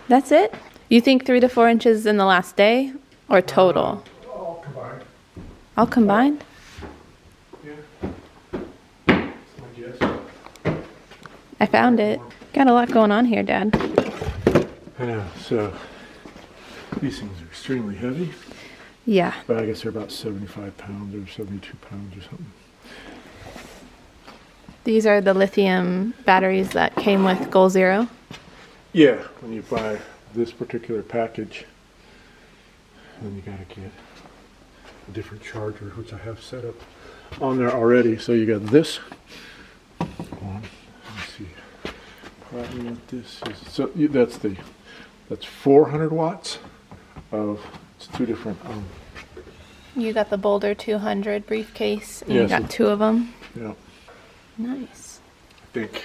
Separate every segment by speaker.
Speaker 1: That's it? You think 3 to 4 inches in the last day or total?
Speaker 2: All combined.
Speaker 1: All combined?
Speaker 2: Yeah. That's my guess.
Speaker 1: I found it. Got a lot going on here, Dad.
Speaker 2: I know. So these things are extremely heavy.
Speaker 1: Yeah.
Speaker 2: But I guess they're about 75 pounds or 72 pounds or something.
Speaker 1: These are the lithium batteries that came with Goal Zero.
Speaker 2: Yeah, when you buy this particular package, then you gotta get a different charger, which I have set up on there already. So you got this one. Let me see. Probably what this is. So that's 400 watts of. It's two different.
Speaker 1: You got the Boulder 200 briefcase, and
Speaker 2: Yes,
Speaker 1: you got 2 of them.
Speaker 2: Yeah,
Speaker 1: Nice.
Speaker 2: I think.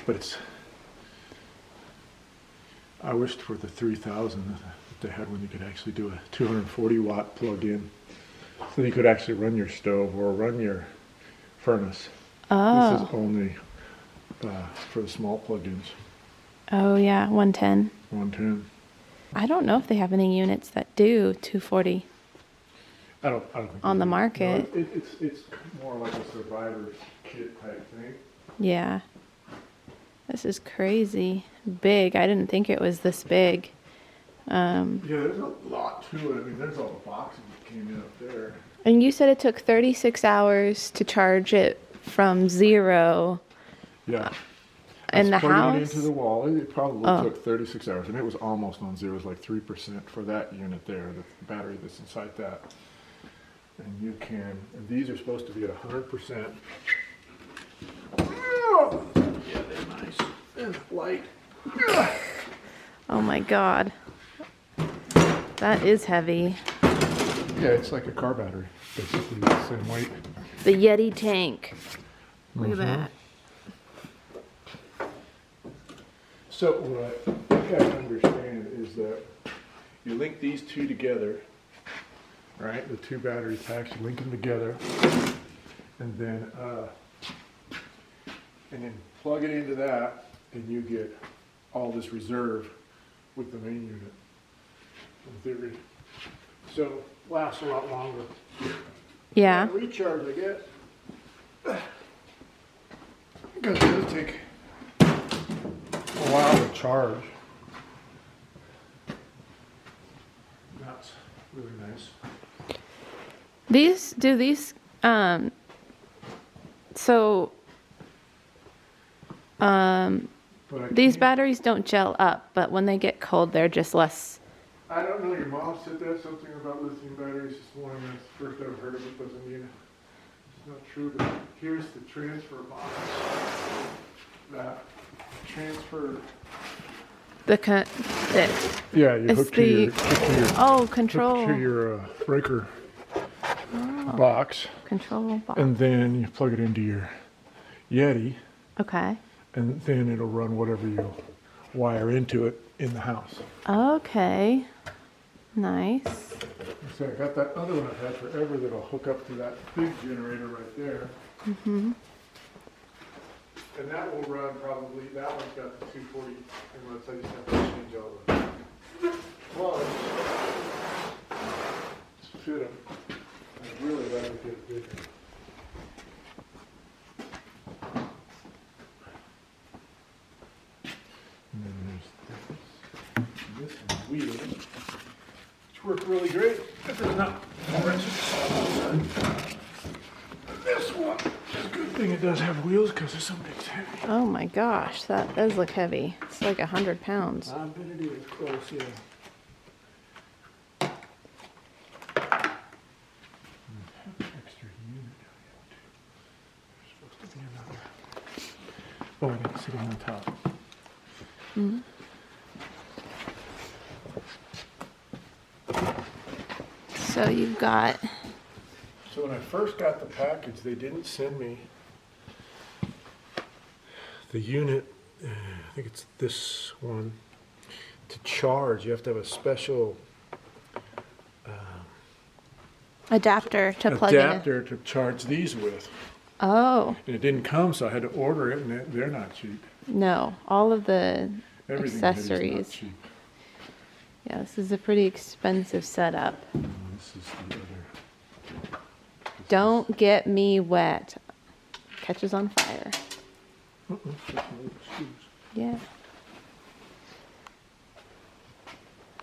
Speaker 2: But it's. I wished for the 3000 that they had when you could actually do a 240 watt plug-in. So you could actually run your stove or run your furnace.
Speaker 1: Oh.
Speaker 2: This is only for the small plug-ins.
Speaker 1: Oh, yeah, 110.
Speaker 2: 110.
Speaker 1: I don't know if they have any units that do 240
Speaker 2: I don't think
Speaker 1: on the
Speaker 2: they do.
Speaker 1: market.
Speaker 2: No, it's more like a survivor's kit type thing.
Speaker 1: Yeah. This is crazy big. I didn't think it was this big.
Speaker 2: Yeah, there's a lot to it. I mean, there's all the boxes that came in up there.
Speaker 1: And you said it took 36 hours to charge it from 0
Speaker 2: Yeah.
Speaker 1: in the
Speaker 2: Plugging
Speaker 1: house?
Speaker 2: it into the wall. It probably
Speaker 1: Oh.
Speaker 2: took 36 hours, and it was almost on 0. It was like 3% for that unit there, the battery that's inside that. And you can, and these are supposed to be at 100%. Yeah, they're nice and light.
Speaker 1: Oh my God. That is heavy.
Speaker 2: Yeah, it's like a car battery, basically the same weight.
Speaker 1: The Yeti tank. Look at that.
Speaker 2: So what I think I understand is that you link these two together, right? The 2 battery packs, you link them together, and then plug it into that, and you get all this reserve with the main unit, in theory. So lasts a lot longer.
Speaker 1: Yeah.
Speaker 2: Recharge, I guess. Because it does take a while to charge. That's really nice. But
Speaker 1: These batteries don't gel up, but when they get cold, they're just less.
Speaker 2: I don't know, your mom said that, something about lithium batteries this morning. That's the first I've heard of it. Doesn't mean it's not true, but here's the transfer box. That transfer. Yeah, you hook to your
Speaker 1: control.
Speaker 2: hook to your breaker box,
Speaker 1: Control box.
Speaker 2: and then you plug it into your Yeti,
Speaker 1: Okay.
Speaker 2: and then it'll run whatever you wire into it in the house.
Speaker 1: Okay. Nice.
Speaker 2: So I got that other one I've had forever that'll hook up to that big generator right there.
Speaker 1: Mm-hmm.
Speaker 2: And that will run probably, that one's got the 240, and let's say you just have to change all the plugs to fit them. I really like to get it bigger. And then there's this wheel, which work really great if there's not more engine. This one is a good thing it does have wheels because there's something that's heavy.
Speaker 1: Oh my gosh, that does look heavy. It's like 100 pounds.
Speaker 2: I bet it is close, yeah. Extra unit down here too. There's supposed to be another. Oh, I got it sitting on top.
Speaker 1: Mm-hmm. So you've got.
Speaker 2: So when I first got the package, they didn't send me the unit I think it's this one. To charge, you have to have a special
Speaker 1: Adapter to plug in.
Speaker 2: adapter to charge these with.
Speaker 1: Oh,
Speaker 2: And it didn't come, so I had to order it, and they're not cheap.
Speaker 1: no. All of the
Speaker 2: Everything
Speaker 1: accessories.
Speaker 2: is not cheap.
Speaker 1: Yeah, this is a pretty expensive setup.
Speaker 2: This is the other.
Speaker 1: Don't get me wet. Catches on fire.
Speaker 2: Check my shoes.
Speaker 1: Yeah.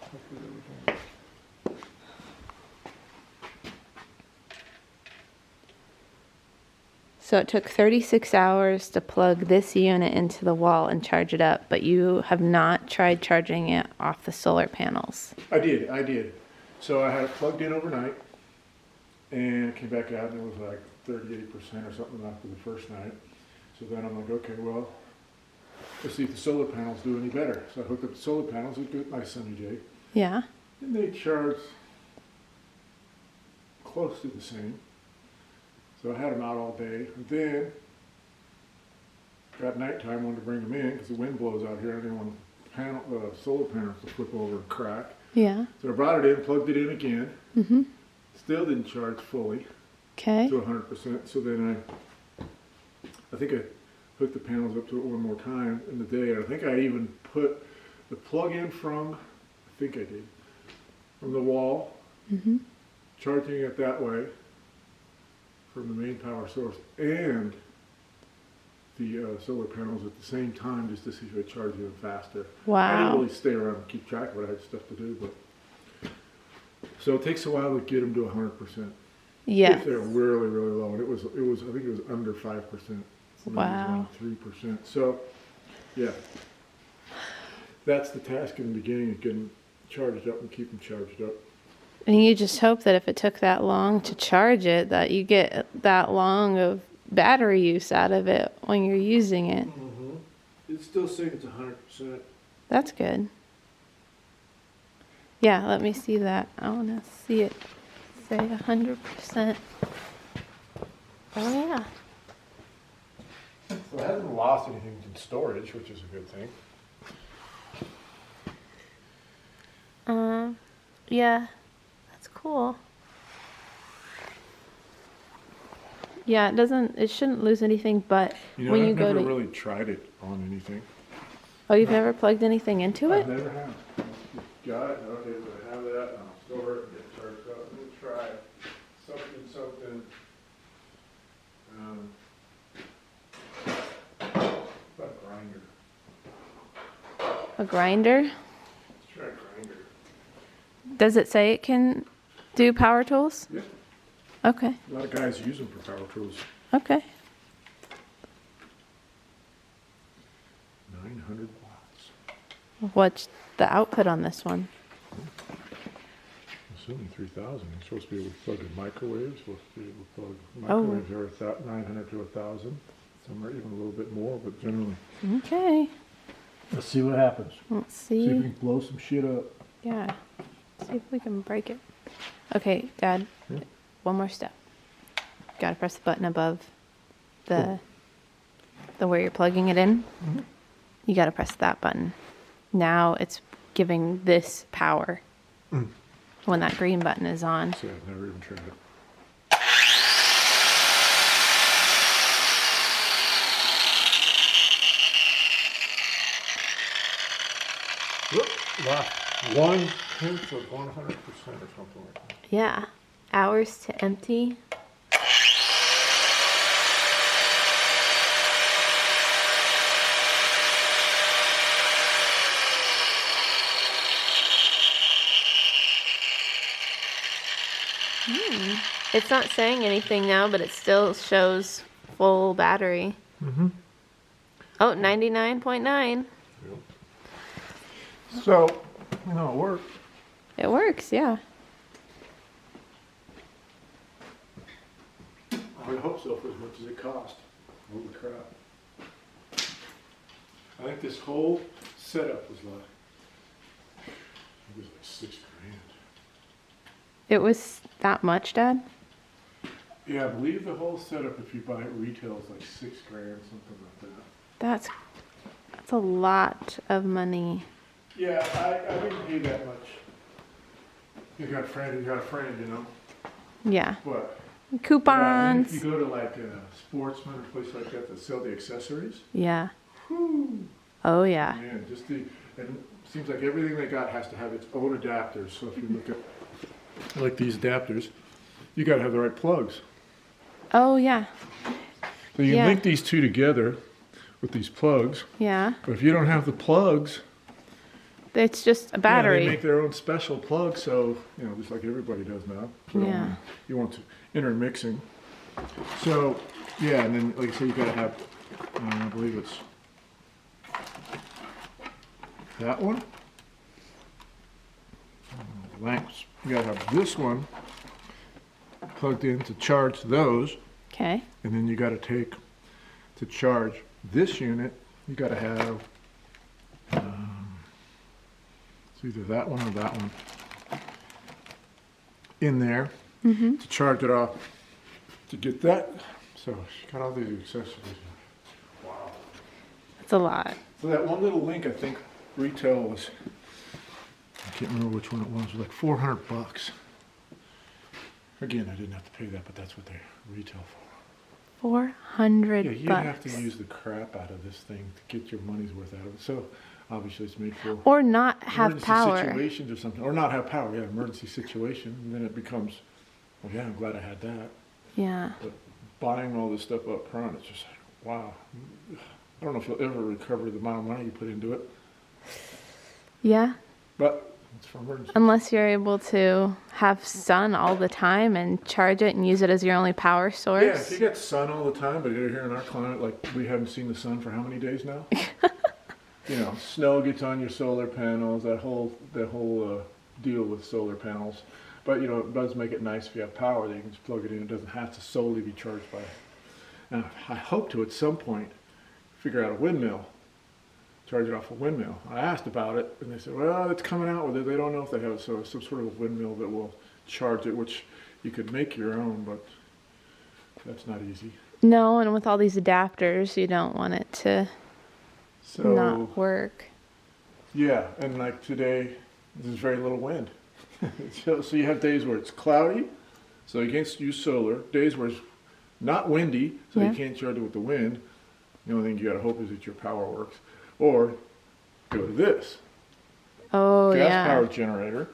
Speaker 2: Hopefully that was on.
Speaker 1: So it took 36 hours to plug this unit into the wall and charge it up, but you have not tried charging it off the solar panels.
Speaker 2: I did. So I had it plugged in overnight, and it came back out, and it was like 38% or something after the first night. So then I'm like, okay, well, let's see if the solar panels do any better. So I hooked up the solar panels, it did nice sunny day,
Speaker 1: Yeah.
Speaker 2: and they charged close to the same. So I had them out all day. And then, got nighttime, wanted to bring them in because the wind blows out here. I didn't want solar panels to flip over and crack.
Speaker 1: Yeah.
Speaker 2: So I brought it in, plugged it in again.
Speaker 1: Mm-hmm.
Speaker 2: Still didn't charge fully
Speaker 1: Okay.
Speaker 2: to 100%. So then I think I hooked the panels up to it one more time in the day. And I think I even put the plug in from the wall,
Speaker 1: Mm-hmm.
Speaker 2: charging it that way from the main power source and the solar panels at the same time, just to see if I charge even faster. I
Speaker 1: Wow.
Speaker 2: didn't really stay around and keep track of it. I had stuff to do, but so it takes a while to get them to 100%.
Speaker 1: Yeah.
Speaker 2: If they're really, really low, and it was. I think it was under 5%.
Speaker 1: Wow.
Speaker 2: 3%. So, yeah, that's the task in the beginning: is getting charged up and keep them charged up.
Speaker 1: And you just hope that if it took that long to charge it, that you get that long of battery use out of it when you're using it.
Speaker 2: Mm-hmm. It's still saying it's 100%.
Speaker 1: That's good. Yeah, let me see that. I want to see it say 100%. Oh, yeah.
Speaker 2: So it hasn't lost anything in storage, which is a good thing.
Speaker 1: Yeah, that's cool. Yeah, it shouldn't lose anything, but when you
Speaker 2: I've
Speaker 1: go
Speaker 2: never
Speaker 1: to,
Speaker 2: really tried it on anything.
Speaker 1: oh, you've never plugged anything into
Speaker 2: I
Speaker 1: it?
Speaker 2: never have. Got it. Okay, so I have that, and I'll store it and get charged up. Let me try something. About a grinder.
Speaker 1: A grinder?
Speaker 2: Let's try a grinder.
Speaker 1: Does it say it can do power tools?
Speaker 2: Yeah,
Speaker 1: Okay,
Speaker 2: a lot of guys use them for power tools.
Speaker 1: okay.
Speaker 2: 900 watts.
Speaker 1: What's the output on this one?
Speaker 2: Assuming 3,000. You're supposed to be able to plug in microwaves. Supposed to be able to plug
Speaker 1: Oh.
Speaker 2: microwaves are 900 to 1,000. Some are even a little bit more, but generally.
Speaker 1: Okay,
Speaker 2: Let's see what happens.
Speaker 1: let's
Speaker 2: See if we
Speaker 1: see.
Speaker 2: can blow some shit up.
Speaker 1: Yeah, see if we can break it. Okay, Dad,
Speaker 2: Yeah.
Speaker 1: one more step. Gotta press the button above the where you're plugging it in.
Speaker 2: Mm-hmm.
Speaker 1: You gotta press that button. Now it's giving this power when that green button is on.
Speaker 2: See, I've never even tried it. Whoop, lost 1/10 of 100% or something like that.
Speaker 1: Yeah, hours to empty. It's not saying anything now, but it still shows full battery.
Speaker 2: Mm-hmm.
Speaker 1: Oh, 99.9.
Speaker 2: So, it worked.
Speaker 1: It works, yeah.
Speaker 2: I would hope so for as much as it cost. Holy crap. I think this whole setup was like 6 grand.
Speaker 1: It was that much, Dad?
Speaker 2: Yeah, I believe the whole setup, if you buy it retail, is like 6 grand, something like that.
Speaker 1: That's That's a lot of money.
Speaker 2: Yeah, I didn't pay that much. You got a friend, you know.
Speaker 1: Yeah.
Speaker 2: But
Speaker 1: Coupons.
Speaker 2: if you go to like a Sportsman or place like that sell the accessories,
Speaker 1: Yeah.
Speaker 2: whew,
Speaker 1: Oh, yeah.
Speaker 2: man, and it seems like everything they got has to have its own adapters. So if you look at like these adapters, you got to have the right plugs.
Speaker 1: Oh, yeah.
Speaker 2: So you
Speaker 1: Yeah.
Speaker 2: link these two together with these plugs.
Speaker 1: Yeah.
Speaker 2: But if you don't have the plugs,
Speaker 1: It's just a
Speaker 2: yeah,
Speaker 1: battery.
Speaker 2: they make their own special plug. So you know, just like everybody does now. So
Speaker 1: Yeah.
Speaker 2: you want to intermixing. So yeah, and then like I say, you got to have. I believe it's that one. Lamps. You got to have this one plugged in to charge those.
Speaker 1: Okay.
Speaker 2: And then you got to take to charge this unit. You got to have it's either that one or that one in there to charge it off to get that. So she got all these accessories. Wow.
Speaker 1: That's a lot.
Speaker 2: So that one little link, I think retail was. I can't remember which one it was. It was like $400. Again, I didn't have to pay that, but that's what they retail for.
Speaker 1: 400
Speaker 2: Yeah, you
Speaker 1: bucks.
Speaker 2: have to use the crap out of this thing to get your money's worth out of it. So obviously it's made for
Speaker 1: Or not have
Speaker 2: emergency
Speaker 1: power.
Speaker 2: situations or something, or not have power. Yeah, emergency situation, and then it becomes, well, yeah, I'm glad I had that.
Speaker 1: Yeah.
Speaker 2: But buying all this stuff up front, it's just like, wow. I don't know if you'll ever recover the amount of money you put into it,
Speaker 1: Yeah.
Speaker 2: but it's for emergency.
Speaker 1: Unless you're able to have sun all the time and charge it and use it as your only power source.
Speaker 2: Yeah, if you get sun all the time, but you're here in our climate, like we haven't seen the sun for how many days now? You know, snow gets on your solar panels, that whole deal with solar panels. But you know, it does make it nice if you have power that you can just plug it in. It doesn't have to solely be charged by. Now, I hope to at some point figure out a windmill, charge it off a windmill. I asked about it, and they said, well, it's coming out with it. They don't know if they have some sort of windmill that will charge it, which you could make your own, but that's not easy.
Speaker 1: No, and with all these adapters, you don't want it to
Speaker 2: So
Speaker 1: not work.
Speaker 2: yeah, and like today, there's very little wind. So you have days where it's cloudy, so you can't use solar. Days where it's not windy, so
Speaker 1: Yeah.
Speaker 2: you can't charge it with the wind. The only thing you got to hope is that your power works. Or go to this
Speaker 1: Oh, yeah.
Speaker 2: gas-powered generator,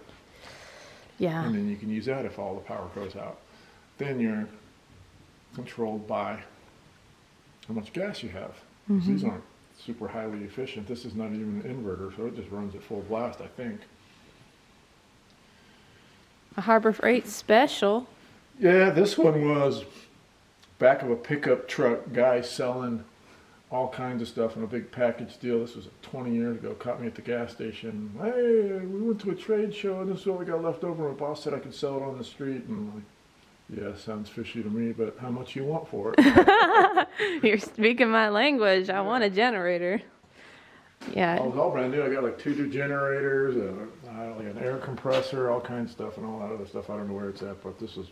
Speaker 1: Yeah.
Speaker 2: and then you can use that if all the power goes out. Then you're controlled by how much gas you have. 'Cause these aren't super highly efficient. This is not even an inverter, so it just runs at full blast, I think.
Speaker 1: A Harbor Freight special.
Speaker 2: Yeah, this one was back of a pickup truck, guy selling all kinds of stuff in a big package deal. This was 20 years ago. Caught me at the gas station. Hey, we went to a trade show and this is what we got left over. My boss said I could sell it on the street. And I'm like, yeah, sounds fishy to me, but how much you want for it?
Speaker 1: You're speaking my language. I want a generator.
Speaker 2: I
Speaker 1: Yeah.
Speaker 2: was all brand new. I got like 2 new generators, like an air compressor, all kinds of stuff, and all that other stuff. I don't know where it's at, but this has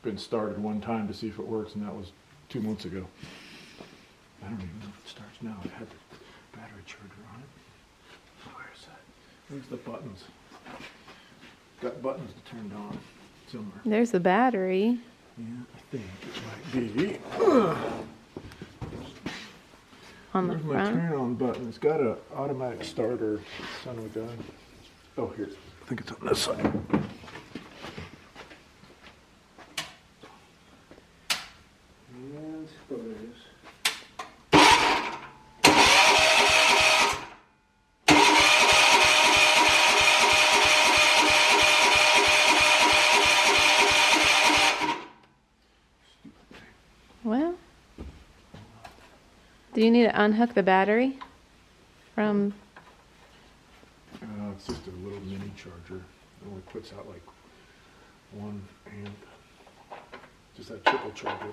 Speaker 2: been started one time to see if it works, and that was 2 months ago. I don't even know if it starts now. It had the battery charger on it. Where is that? Where's the buttons? Got buttons to turn it on somewhere.
Speaker 1: There's the battery.
Speaker 2: Yeah, I think it might be.
Speaker 1: On the
Speaker 2: Where's my
Speaker 1: front.
Speaker 2: turn on button? It's got an automatic starter, son of a gun. Oh, here. I think it's on this side. And oh, there it is.
Speaker 1: Well, do you need to unhook the battery from?
Speaker 2: It's just a little mini charger. It only puts out like 1 amp. Just that triple charger.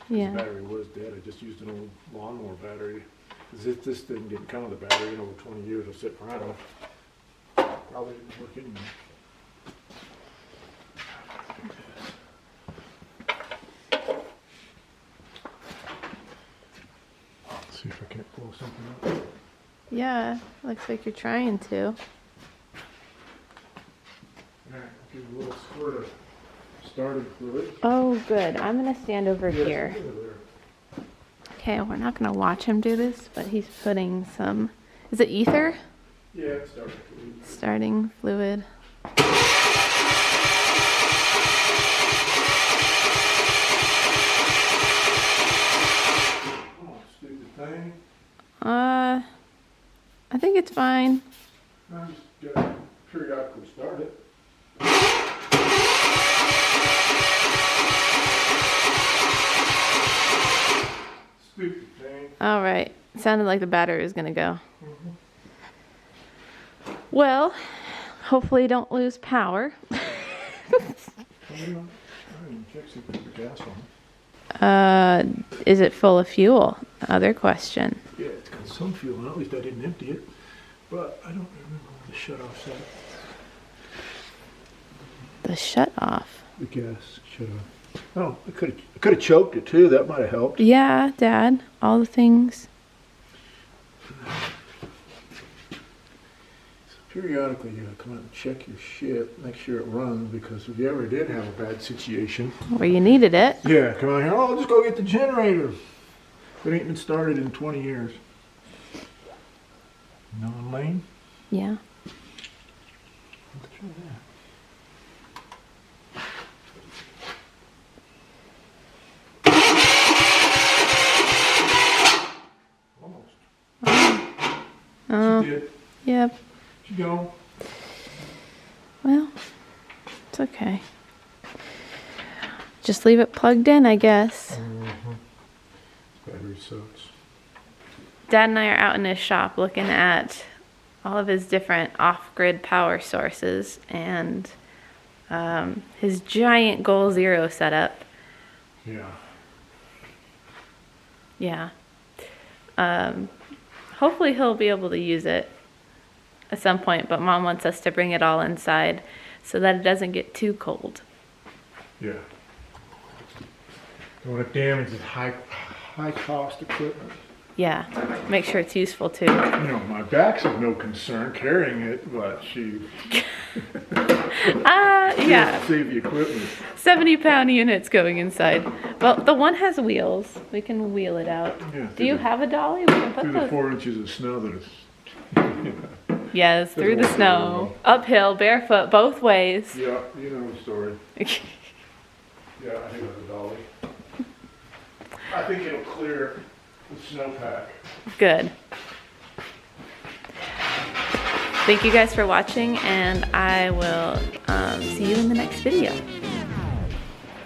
Speaker 1: Yeah.
Speaker 2: The battery was dead. I just used an old lawnmower battery. 'Cause if this thing didn't come with a battery in over 20 years, it'll sit forever. Probably didn't work anyway. Let's see if I can't blow something up.
Speaker 1: Yeah, looks like you're trying to.
Speaker 2: Yeah, give it a little squirt of starting fluid.
Speaker 1: Oh, good. I'm gonna stand over
Speaker 2: Yes,
Speaker 1: here.
Speaker 2: over there.
Speaker 1: Okay, we're not gonna watch him do this, but he's putting some, is it ether?
Speaker 2: Yeah, it's starting fluid.
Speaker 1: Starting fluid.
Speaker 2: Oh, stupid thing.
Speaker 1: I think it's fine.
Speaker 2: I just gotta periodically start it. Stupid thing.
Speaker 1: All right. Sounded like the battery was gonna go. Well, hopefully you don't lose power.
Speaker 2: I didn't check see if there's gas on.
Speaker 1: Is it full of fuel? Other question.
Speaker 2: Yeah, it's got some fuel in it. At least I didn't empty it. But I don't remember where the shut-off set.
Speaker 1: The shut off.
Speaker 2: The gas shut-off. Oh, I could have choked it too. That might have helped.
Speaker 1: Yeah, Dad. All the things.
Speaker 2: Periodically, you gotta come out and check your shit, make sure it runs, because if you ever did have a bad situation,
Speaker 1: Where you needed it.
Speaker 2: yeah, come out here, oh, I'll just go get the generator. It ain't been started in 20 years. Non-lane?
Speaker 1: Yeah.
Speaker 2: Let's try that. Almost.
Speaker 1: Oh,
Speaker 2: She did.
Speaker 1: yep.
Speaker 2: She go.
Speaker 1: Well, it's okay. Just leave it plugged in, I guess.
Speaker 2: Battery sucks.
Speaker 1: Dad and I are out in his shop looking at all of his different off-grid power sources and his giant Goal Zero setup.
Speaker 2: Yeah.
Speaker 1: Yeah. Hopefully he'll be able to use it at some point, but Mom wants us to bring it all inside so that it doesn't get too cold.
Speaker 2: Yeah. Don't want to damage the high cost equipment.
Speaker 1: Yeah, make sure it's useful too.
Speaker 2: You know, my back's of no concern carrying it, but she
Speaker 1: Yeah,
Speaker 2: save the equipment.
Speaker 1: 70-pound units going inside. Well, the one has wheels. We can wheel it out.
Speaker 2: Yeah,
Speaker 1: Do you have a dolly? We can put
Speaker 2: through the
Speaker 1: those.
Speaker 2: 4 inches of snow that is.
Speaker 1: Yes, through the
Speaker 2: Doesn't work
Speaker 1: snow, uphill, barefoot, both ways.
Speaker 2: Yeah, you know the story. Yeah, I think it's a dolly. I think it'll clear the snowpack.
Speaker 1: Good. Thank you guys for watching, and I will see you in the next video.